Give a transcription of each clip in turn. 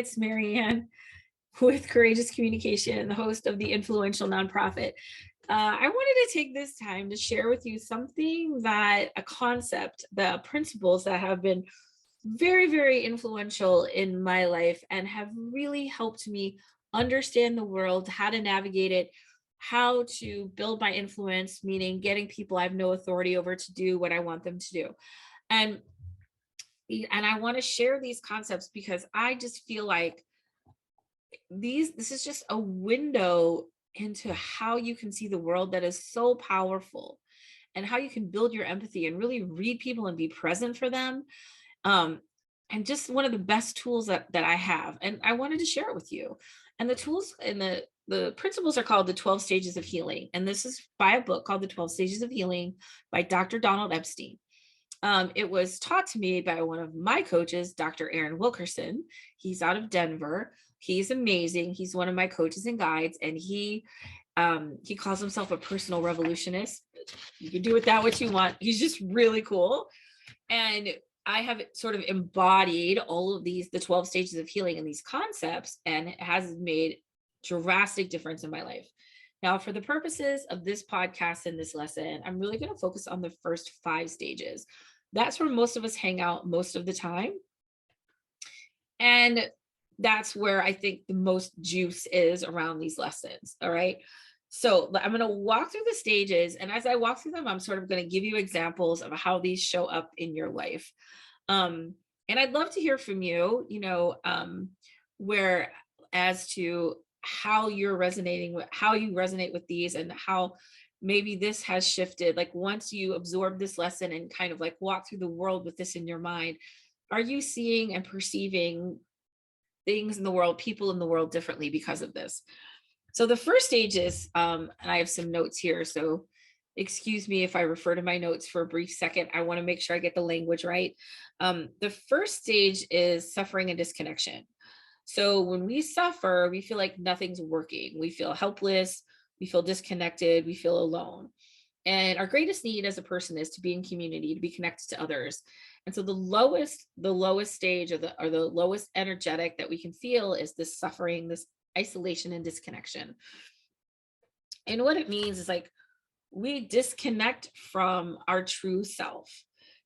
it's Maryanne with Courageous Communication, the host of the influential nonprofit. I wanted to take this time to share with you something that a concept, the principles that have been very, very influential in my life and have really helped me understand the world, how to navigate it, how to build my influence, meaning getting people I have no authority over to do what I want them to do. And I want to share these concepts because I just feel like this is just a window into how you can see the world that is so powerful and how you can build your empathy and really read people and be present for them. Um, and just one of the best tools that I have. And I wanted to share it with you. And the tools and the principles are called the 12 stages of healing. And this is by a book called The 12 Stages of Healing by Dr. Donald Epstein. It was taught to me by one of my coaches, Dr. Aaron Wilkerson. He's out of Denver. He's amazing. He's one of my coaches and guides, and he calls himself a personal revolutionist. You can do with that what you want. He's just really cool. And I have sort of embodied all of these, the 12 stages of healing and these concepts, and it has made drastic difference in my life. Now, for the purposes of this podcast and this lesson, I'm really going to focus on the first 5 stages. That's where most of us hang out most of the time. And that's where I think the most juice is around these lessons. All right. So I'm going to walk through the stages. And as I walk through them, I'm sort of going to give you examples of how these show up in your life. And I'd love to hear from you, where as to how you're resonating with how you resonate with these and how maybe this has shifted. Like once you absorb this lesson and kind of like walk through the world with this in your mind, are you seeing and perceiving things in the world, people in the world differently because of this? So the first stage is, and I have some notes here, so excuse me if I refer to my notes for a brief second. I want to make sure I get the language right. The first stage is suffering and disconnection. So when we suffer, we feel like nothing's working. We feel helpless. We feel disconnected. We feel alone. And our greatest need as a person is to be in community, to be connected to others. And so the lowest stage or the lowest energetic that we can feel is this suffering, this isolation and disconnection. And what it means is like we disconnect from our true self,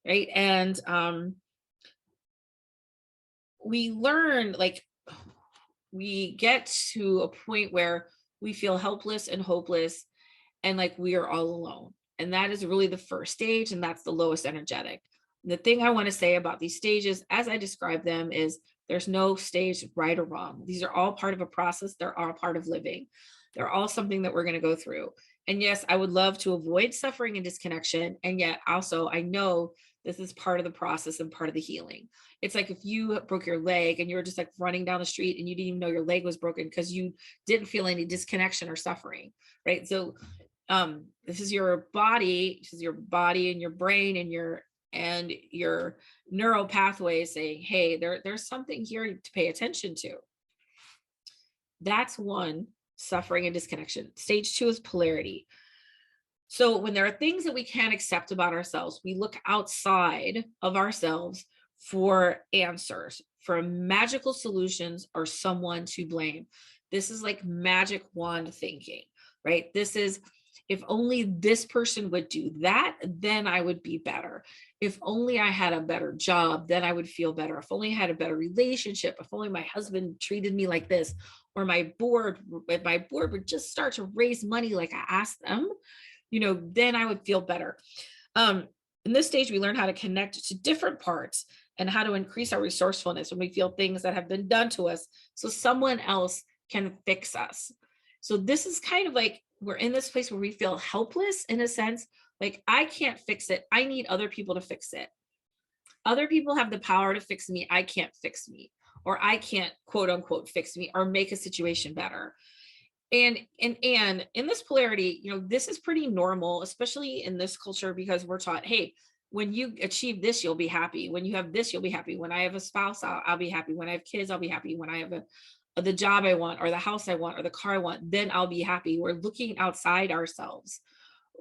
right? And we learn, like, we get to a point where we feel helpless and hopeless and like we are all alone. And that is really the first stage, and that's the lowest energetic. The thing I want to say about these stages, as I describe them, is there's no stage right or wrong. These are all part of a process. They're all part of living. They're all something that we're going to go through. And yes, I would love to avoid suffering and disconnection. And yet also I know this is part of the process and part of the healing. It's like if you broke your leg and you were just like running down the street and you didn't even know your leg was broken because you didn't feel any disconnection or suffering, right? So this is your body and your brain and your neural pathways saying, hey, there's something here to pay attention to. That's one, suffering and disconnection. Stage 2 is polarity. So when there are things that we can't accept about ourselves, we look outside of ourselves for answers, for magical solutions or someone to blame. This is like magic wand thinking, right? This is, if only this person would do that, then I would be better. If only I had a better job, then I would feel better. If only I had a better relationship, if only my husband treated me like this, or my board would just start to raise money like I asked them, then I would feel better. In this stage, we learn how to connect to different parts and how to increase our resourcefulness when we feel things that have been done to us so someone else can fix us. So this is kind of like we're in this place where we feel helpless in a sense, like I can't fix it. I need other people to fix it. Other people have the power to fix me. I can't fix me, or I can't quote unquote fix me or make a situation better. And in this polarity, this is pretty normal, especially in this culture, because we're taught, hey, when you achieve this, you'll be happy. When you have this, you'll be happy. When I have a spouse, I'll be happy. When I have kids, I'll be happy. When I have the job I want, or the house I want, or the car I want, then I'll be happy. We're looking outside ourselves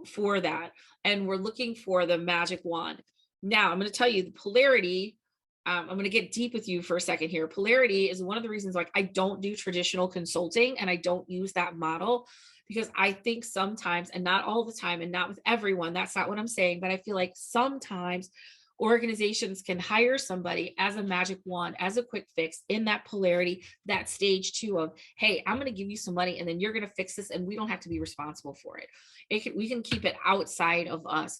for that. And we're looking for the magic wand. Now I'm going to tell you the polarity I'm going to get deep with you for a second here. Polarity is one of the reasons like I don't do traditional consulting and I don't use that model because I think sometimes, and not all the time and not with everyone, that's not what I'm saying, but I feel like sometimes organizations can hire somebody as a magic wand, as a quick fix in that polarity, that stage 2 of, hey, I'm going to give you some money and then you're going to fix this and we don't have to be responsible for it. We can keep it outside of us.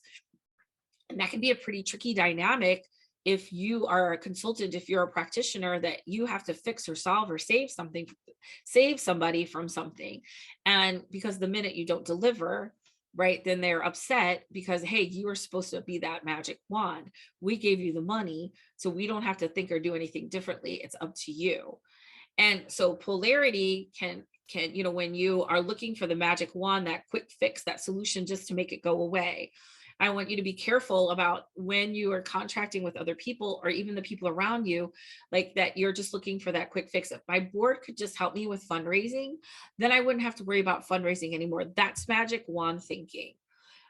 And that can be a pretty tricky dynamic if you are a consultant, if you're a practitioner, that you have to fix or solve or save something, save somebody from something. And because the minute you don't deliver, right, then they're upset because, hey, you were supposed to be that magic wand. We gave you the money, so we don't have to think or do anything differently. It's up to you. And so polarity can, when you are looking for the magic wand, that quick fix, that solution just to make it go away, I want you to be careful about when you are contracting with other people or even the people around you, like that you're just looking for that quick fix. If my board could just help me with fundraising, then I wouldn't have to worry about fundraising anymore. That's magic wand thinking.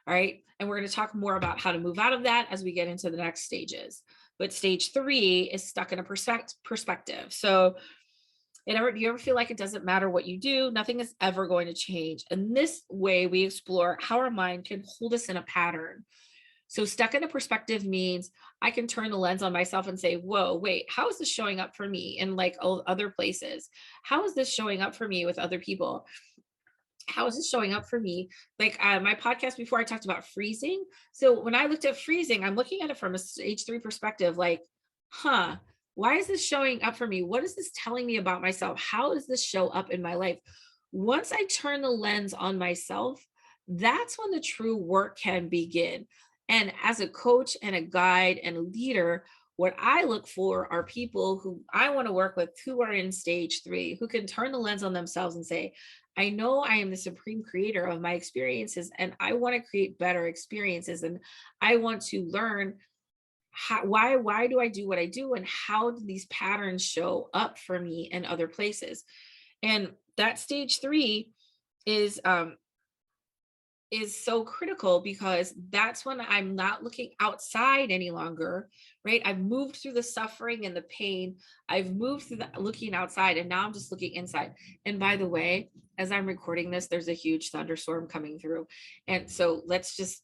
All right. And we're going to talk more about how to move out of that as we get into the next stages. But stage 3 is stuck in a perspective. So do you ever feel like it doesn't matter what you do? Nothing is ever going to change. And this way we explore how our mind can hold us in a pattern. So stuck in a perspective means I can turn the lens on myself and say, whoa, wait, how is this showing up for me in like other places? How is this showing up for me with other people? How is this showing up for me? Like my podcast before, I talked about freezing. So when I looked at freezing, I'm looking at it from a stage 3 perspective, like, why is this showing up for me? What is this telling me about myself? How does this show up in my life? Once I turn the lens on myself, that's when the true work can begin. And as a coach and a guide and a leader, what I look for are people who I want to work with who are in stage 3, who can turn the lens on themselves and say, I know I am the supreme creator of my experiences and I want to create better experiences. And I want to learn why do I do what I do and how do these patterns show up for me in other places. And that stage 3 is so critical because that's when I'm not looking outside any longer, right? I've moved through the suffering and the pain. I've moved through the looking outside and now I'm just looking inside. And by the way, as I'm recording this, there's a huge thunderstorm coming through. And so let's just,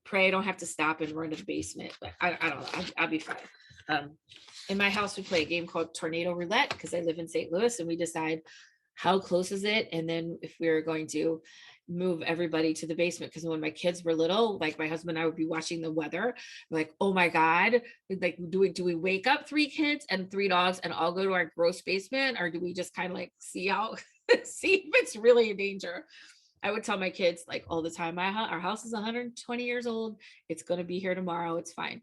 pray I don't have to stop and run to the basement, but I don't know. I'll be fine. In my house, we play a game called Tornado Roulette because I live in St. Louis and we decide how close is it. And then if we're going to move everybody to the basement, because when my kids were little, like my husband and I would be watching the weather, like, oh my God, like, do we wake up 3 kids and 3 dogs and all go to our gross basement? Or do we just kind of like see if it's really in danger? I would tell my kids like all the time, our house is 120 years old. It's going to be here tomorrow. It's fine.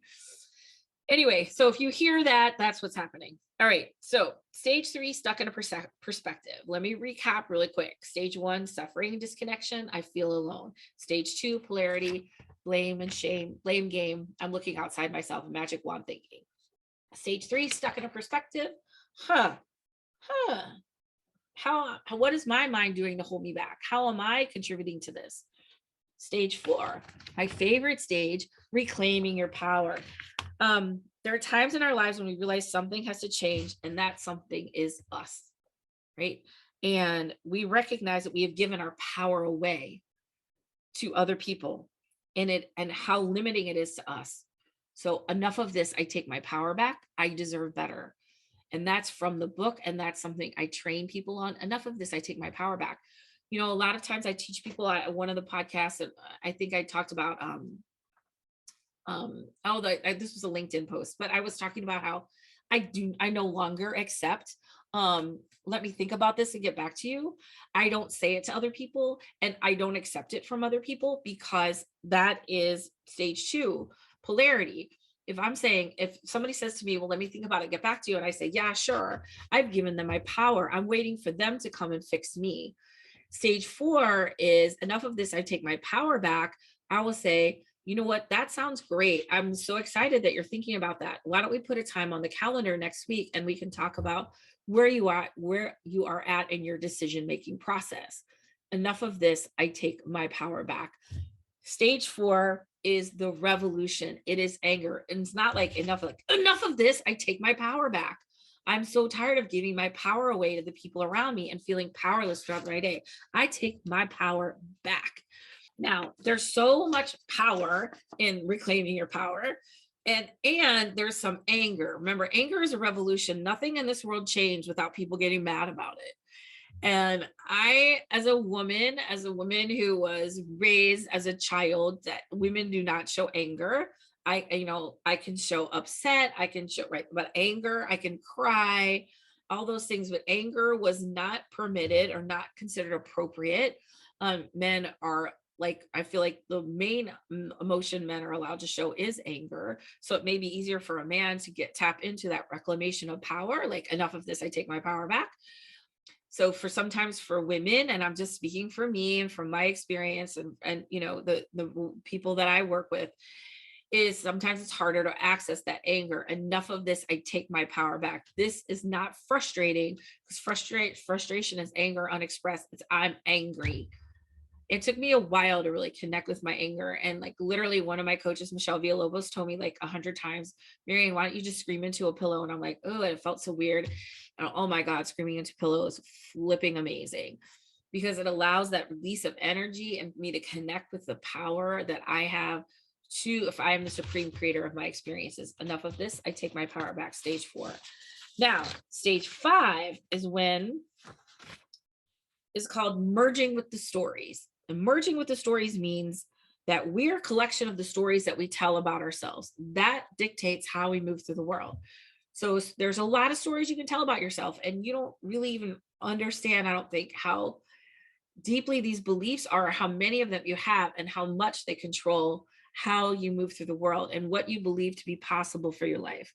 Anyway, so if you hear that, that's what's happening. All right. So stage 3, stuck in a perspective. Let me recap really quick. Stage 1, suffering and disconnection. I feel alone. Stage 2, polarity, blame and shame, blame game. I'm looking outside myself, magic wand thinking. Stage 3, stuck in a perspective. What is my mind doing to hold me back? How am I contributing to this? Stage 4, my favorite stage, reclaiming your power. There are times in our lives when we realize something has to change, and that something is us, right? And we recognize that we have given our power away to other people and how limiting it is to us. So enough of this, I take my power back. I deserve better. And that's from the book. And that's something I train people on. Enough of this, I take my power back. A lot of times I teach people at one of the podcasts that I think I talked about, this was a LinkedIn post, but I was talking about how I no longer accept, let me think about this and get back to you. I don't say it to other people and I don't accept it from other people because that is stage 2, polarity. If somebody says to me, well, let me think about it, get back to you. And I say, yeah, sure. I've given them my power. I'm waiting for them to come and fix me. Stage 4 is enough of this. I take my power back. I will say, you know what? That sounds great. I'm so excited that you're thinking about that. Why don't we put a time on the calendar next week and we can talk about where you are at in your decision-making process. Enough of this. I take my power back. Stage 4, is the revolution. It is anger. And it's not like enough of this. I take my power back. I'm so tired of giving my power away to the people around me and feeling powerless throughout my day. I take my power back. Now, there's so much power in reclaiming your power. And there's some anger. Remember, anger is a revolution. Nothing in this world changed without people getting mad about it. And I, as a woman who was raised as a child that women do not show anger. I can show upset, I can show right, but anger, I can cry, all those things, but anger was not permitted or not considered appropriate. Men are like, I feel like the main emotion men are allowed to show is anger. So it may be easier for a man to get tap into that reclamation of power, like enough of this, I take my power back. So for sometimes for women, and I'm just speaking for me and from my experience and the people that I work with, is sometimes it's harder to access that anger. Enough of this, I take my power back. This is not frustrating because frustration is anger unexpressed. It's I'm angry. It took me a while to really connect with my anger. And like literally one of my coaches, Michelle Villalobos, told me like 100 times, Maryanne, why don't you just scream into a pillow? And I'm like, oh, it felt so weird. And oh my God, screaming into pillows is flipping amazing because it allows that release of energy and me to connect with the power that I have to, if I am the supreme creator of my experiences. Enough of this, I take my power back. Stage 4. Now, stage 5 is called merging with the stories. And merging with the stories means that we're a collection of the stories that we tell about ourselves. That dictates how we move through the world. So there's a lot of stories you can tell about yourself, and you don't really even understand, I don't think, how deeply these beliefs are, how many of them you have, and how much they control how you move through the world and what you believe to be possible for your life.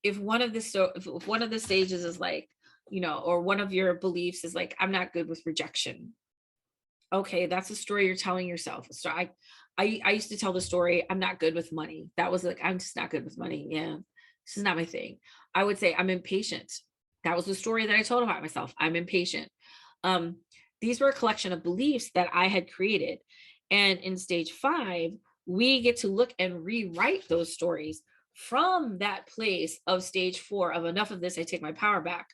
If one of the stages is like, or one of your beliefs is like, I'm not good with rejection. Okay, that's a story you're telling yourself. So I used to tell the story, I'm not good with money. That was like, I'm just not good with money. Yeah, this is not my thing. I would say I'm impatient. That was the story that I told about myself. I'm impatient. Um, these were a collection of beliefs that I had created. And in stage 5, we get to look and rewrite those stories from that place of stage 4 of enough of this, I take my power back.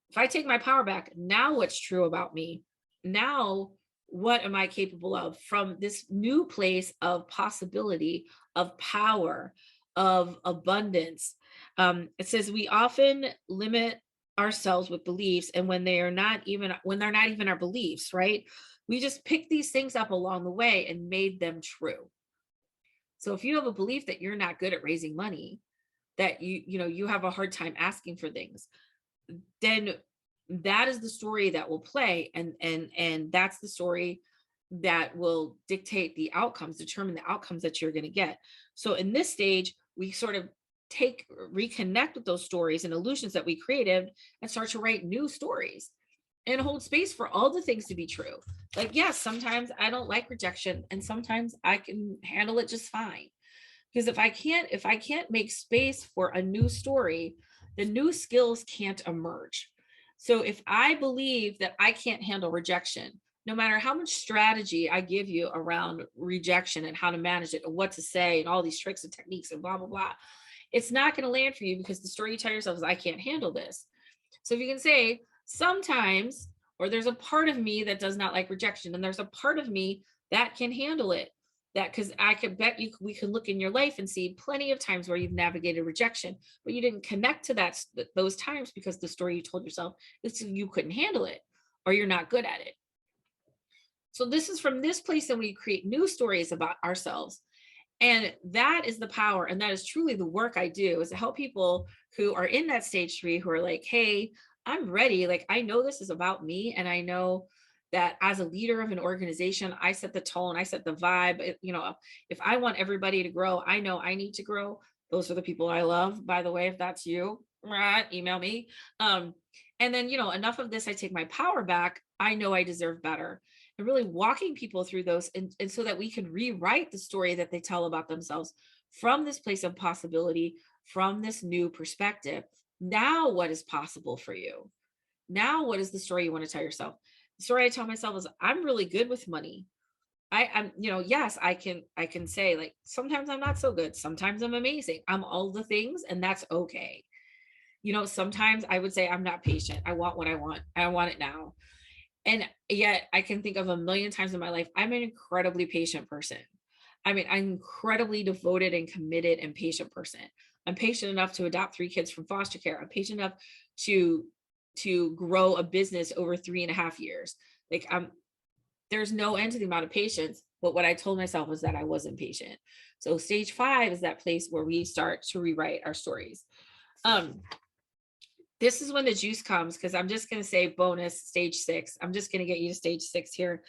If I take my power back, now what's true about me? Now, what am I capable of from this new place of possibility, of power, of abundance? It says we often limit ourselves with beliefs, and when they're not even our beliefs, right? We just pick these things up along the way and made them true. So if you have a belief that you're not good at raising money, that you have a hard time asking for things, then that is the story that will play, and that's the story that will determine the outcomes that you're going to get. So in this stage, we sort of reconnect with those stories and illusions that we created and start to write new stories and hold space for all the things to be true. Like, yes, sometimes I don't like rejection and sometimes I can handle it just fine. Because if I can't make space for a new story, the new skills can't emerge. So if I believe that I can't handle rejection, no matter how much strategy I give you around rejection and how to manage it and what to say and all these tricks and techniques and blah, blah, blah, it's not going to land for you because the story you tell yourself is, I can't handle this. So if you can say sometimes, or there's a part of me that does not like rejection, and there's a part of me that can handle it. That because I could bet you we can look in your life and see plenty of times where you've navigated rejection, but you didn't connect to those times because the story you told yourself is you couldn't handle it or you're not good at it. So this is from this place that we create new stories about ourselves. And that is the power. And that is truly the work I do, is to help people who are in that stage 3, who are like, hey, I'm ready. Like, I know this is about me. And I know that as a leader of an organization, I set the tone, I set the vibe. If I want everybody to grow, I know I need to grow. Those are the people I love, by the way. If that's you, email me. And then, enough of this, I take my power back. I know I deserve better. And really walking people through those, and so that we can rewrite the story that they tell about themselves from this place of possibility, from this new perspective. Now, what is possible for you? Now, what is the story you want to tell yourself? The story I tell myself is, I'm really good with money. I'm, yes, I can say like sometimes I'm not so good. Sometimes I'm amazing. I'm all the things, and that's okay. Sometimes I would say I'm not patient. I want what I want. I want it now. And yet I can think of a million times in my life, I'm an incredibly patient person. I mean, I'm incredibly devoted and committed and patient person. I'm patient enough to adopt 3 kids from foster care. I'm patient enough to grow a business over 3.5 years. Like there's no end to the amount of patience. But what I told myself was that I wasn't patient. So stage 5 is that place where we start to rewrite our stories. Um, this is when the juice comes, because I'm just going to say bonus stage 6. I'm just going to get you to stage 6 here,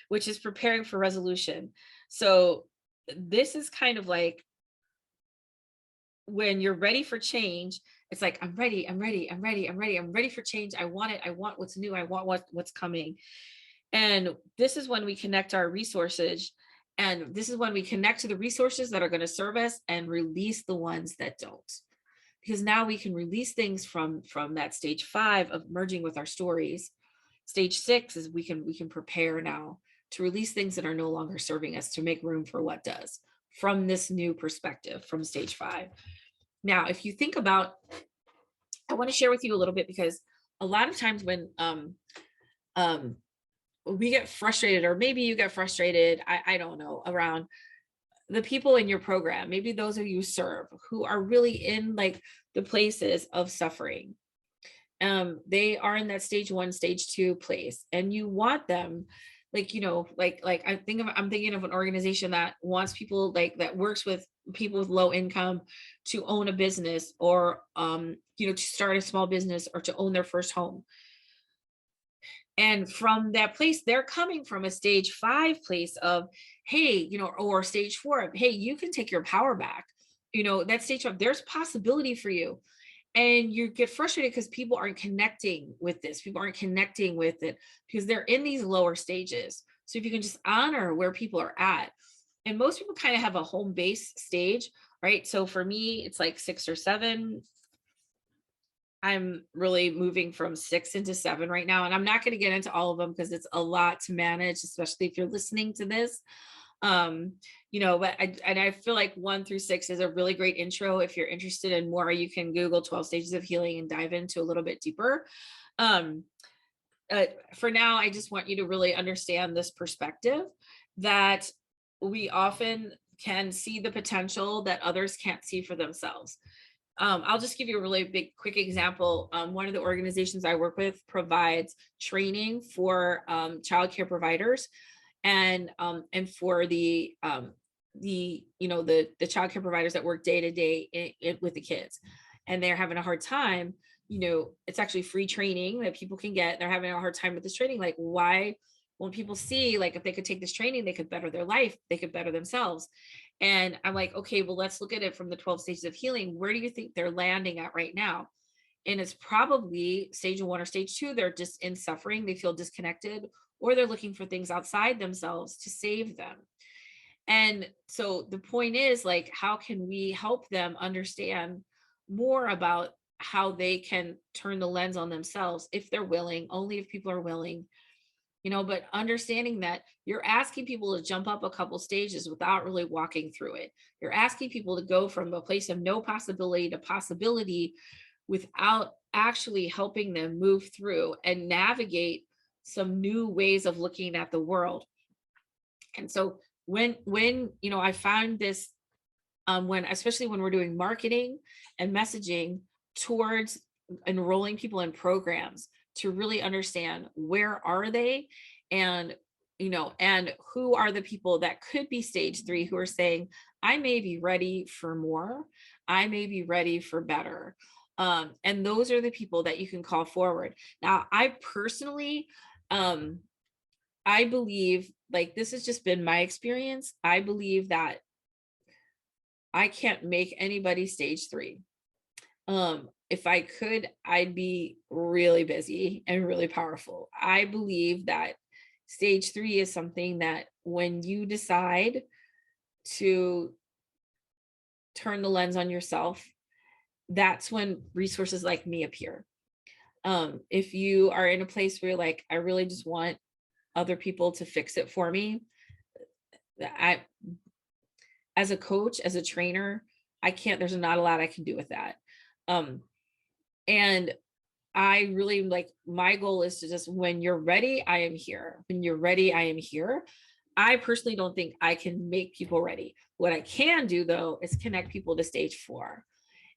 which is preparing for resolution. So this is kind of like when you're ready for change. It's like, I'm ready, I'm ready, I'm ready, I'm ready, I'm ready for change. I want it. I want what's new. I want what's coming. And this is when we connect our resources. And this is when we connect to the resources that are going to serve us and release the ones that don't. Because now we can release things from that stage 5 of merging with our stories. Stage 6 is we can prepare now to release things that are no longer serving us, to make room for what does, from this new perspective from stage 5. Now, if you think about, I want to share with you a little bit, because a lot of times when we get frustrated, or maybe you get frustrated, I don't know, around the people in your program, maybe those of you serve, who are really in like the places of suffering. They are in that stage 1, stage 2 place, and you want them, like, I'm thinking of an organization that wants people, like, that works with people with low income to own a business, or to start a small business, or to own their first home. And from that place, they're coming from a stage 5 place of, hey, or stage 4 of, hey, you can take your power back. That stage 5, there's possibility for you. And you get frustrated because people aren't connecting with this. People aren't connecting with it because they're in these lower stages. So if you can just honor where people are at, and most people kind of have a home base stage, right? So for me, it's like 6 or 7. I'm really moving from 6 into 7 right now. And I'm not going to get into all of them because it's a lot to manage, especially if you're listening to this. But I feel like 1 through 6 is a really great intro. If you're interested in more, you can Google 12 stages of healing and dive into a little bit deeper. For now, I just want you to really understand this perspective, that we often can see the potential that others can't see for themselves. I'll just give you a really big, quick example. One of the organizations I work with provides training for childcare providers, and for the childcare providers that work day to day with the kids, and they're having a hard time. It's actually free training that people can get. They're having a hard time with this training. Like, why? When people see, like, if they could take this training, they could better their life, they could better themselves. And I'm like, okay, well, let's look at it from the 12 stages of healing. Where do you think they're landing at right now? And it's probably stage 1 or stage 2. They're just in suffering. They feel disconnected, or they're looking for things outside themselves to save them. And so the point is, like, how can we help them understand more about how they can turn the lens on themselves, if they're willing, only if people are willing, but understanding that you're asking people to jump up a couple stages without really walking through it. You're asking people to go from a place of no possibility to possibility without actually helping them move through and navigate some new ways of looking at the world. And so when I found this, especially when we're doing marketing and messaging towards enrolling people in programs, to really understand where are they, and and who are the people that could be stage 3, who are saying, I may be ready for more, I may be ready for better. And those are the people that you can call forward. Now, I personally, I believe, like, this has just been my experience, I believe that I can't make anybody stage 3. If I could, I'd be really busy and really powerful. I believe that stage 3 is something that when you decide to turn the lens on yourself, that's when resources like me appear. If you are in a place where you're like, I really just want other people to fix it for me, I, as a coach, as a trainer, I can't, there's not a lot I can do with that. Um, and I really like, my goal is to just, when you're ready, I am here. When you're ready, I am here. I personally don't think I can make people ready. What I can do though is connect people to stage 4.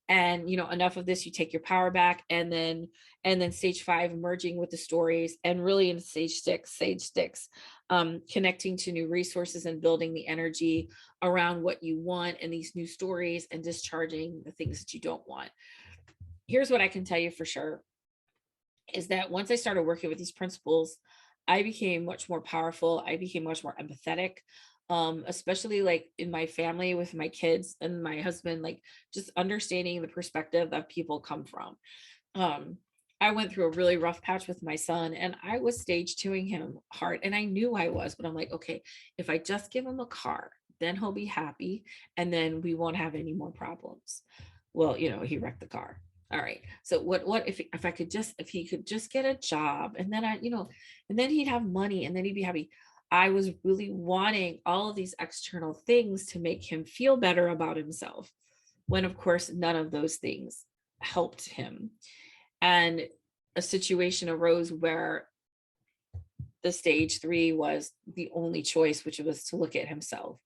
And enough of this, you take your power back, and then stage 5, merging with the stories, and really in stage 6, connecting to new resources and building the energy around what you want and these new stories, and discharging the things that you don't want. Here's what I can tell you for sure, is that once I started working with these principles, I became much more powerful. I became much more empathetic, especially like in my family with my kids and my husband, like just understanding the perspective that people come from. Um, I went through a really rough patch with my son, and I was stage 2ing him hard, and I knew I was, but I'm like, okay, if I just give him a car, then he'll be happy, and then we won't have any more problems. Well, he wrecked the car. All right. So what if I could just, if he could just get a job, and then and then he'd have money, and then he'd be happy. I was really wanting all of these external things to make him feel better about himself, when of course none of those things helped him. And a situation arose where the stage 3 was the only choice, which was to look at himself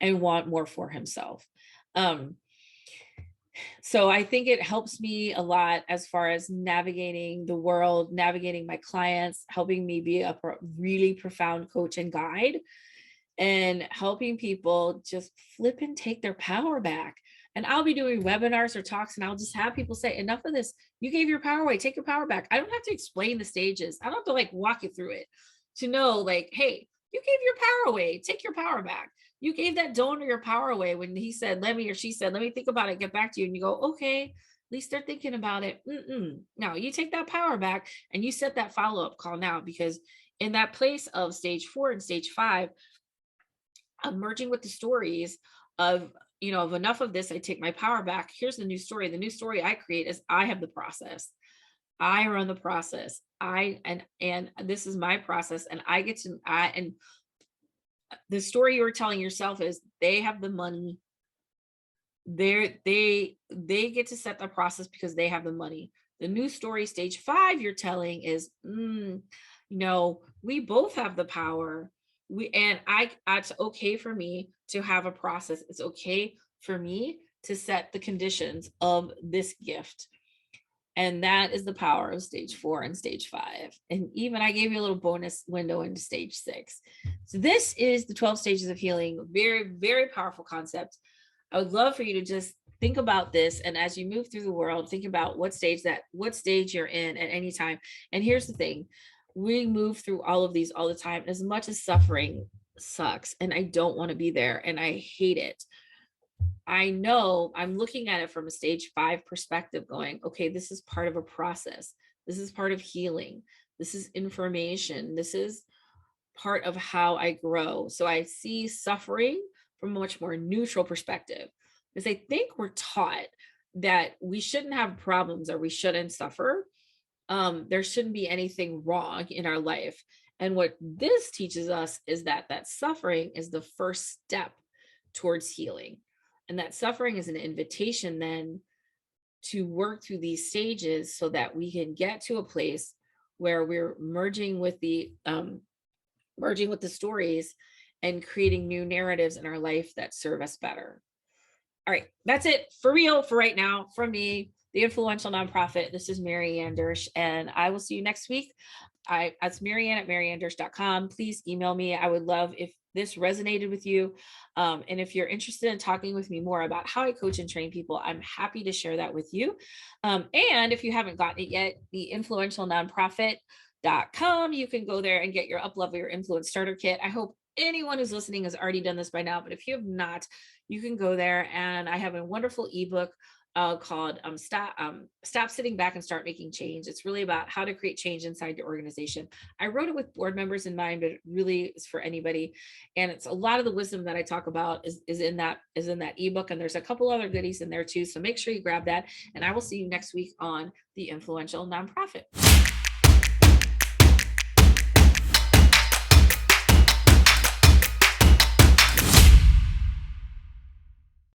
and want more for himself. Um, so I think it helps me a lot as far as navigating the world, navigating my clients, helping me be a really profound coach and guide, and helping people just flip and take their power back. And I'll be doing webinars or talks, and I'll just have people say, enough of this. You gave your power away. Take your power back. I don't have to explain the stages. I don't have to like walk you through it to know, like, hey, you gave your power away. Take your power back. You gave that donor your power away when he said, let me, or she said, let me think about it, get back to you. And you go, okay, at least they're thinking about it. No, you take that power back and you set that follow-up call now, because in that place of stage 4 and stage 5, I'm merging with the stories of, of enough of this, I take my power back. Here's the new story. The new story I create is I have the process. I run the process. And this is my process, and I get to, and the story you were telling yourself is they have the money. They get to set the process because they have the money. The new story, stage 5, you're telling is, we both have the power. It's okay for me to have a process. It's okay for me to set the conditions of this gift. And that is the power of stage 4 and stage 5. And even I gave you a little bonus window into stage 6. So this is the 12 stages of healing. Very, very powerful concept. I would love for you to just think about this. And as you move through the world, think about what stage you're in at any time. And here's the thing. We move through all of these all the time. As much as suffering sucks, and I don't want to be there, and I hate it, I know I'm looking at it from a stage 5 perspective, going, okay, this is part of a process. This is part of healing. This is information. This is part of how I grow. So I see suffering from a much more neutral perspective, because I think we're taught that we shouldn't have problems, or we shouldn't suffer. There shouldn't be anything wrong in our life. And what this teaches us is that suffering is the first step towards healing. And that suffering is an invitation then to work through these stages so that we can get to a place where we're merging with the stories and creating new narratives in our life that serve us better. All right, that's it for real for right now from me, the influential nonprofit. This is Maryanne Dersch, and I will see you next week. That's Maryanne at MaryanneDersch.com. Please email me. I would love if this resonated with you. And if you're interested in talking with me more about how I coach and train people, I'm happy to share that with you. And if you haven't gotten it yet, the influentialnonprofit.com, you can go there and get your Up-Level Your Influence Starter Kit. I hope anyone who's listening has already done this by now, but if you have not, you can go there, and I have a wonderful ebook called Stop Sitting Back and Start Making Change. It's really about how to create change inside your organization. I wrote it with board members in mind, but it really is for anybody. And it's a lot of the wisdom that I talk about is in that ebook. And there's a couple other goodies in there too. So make sure you grab that. And I will see you next week on The Influential Nonprofit.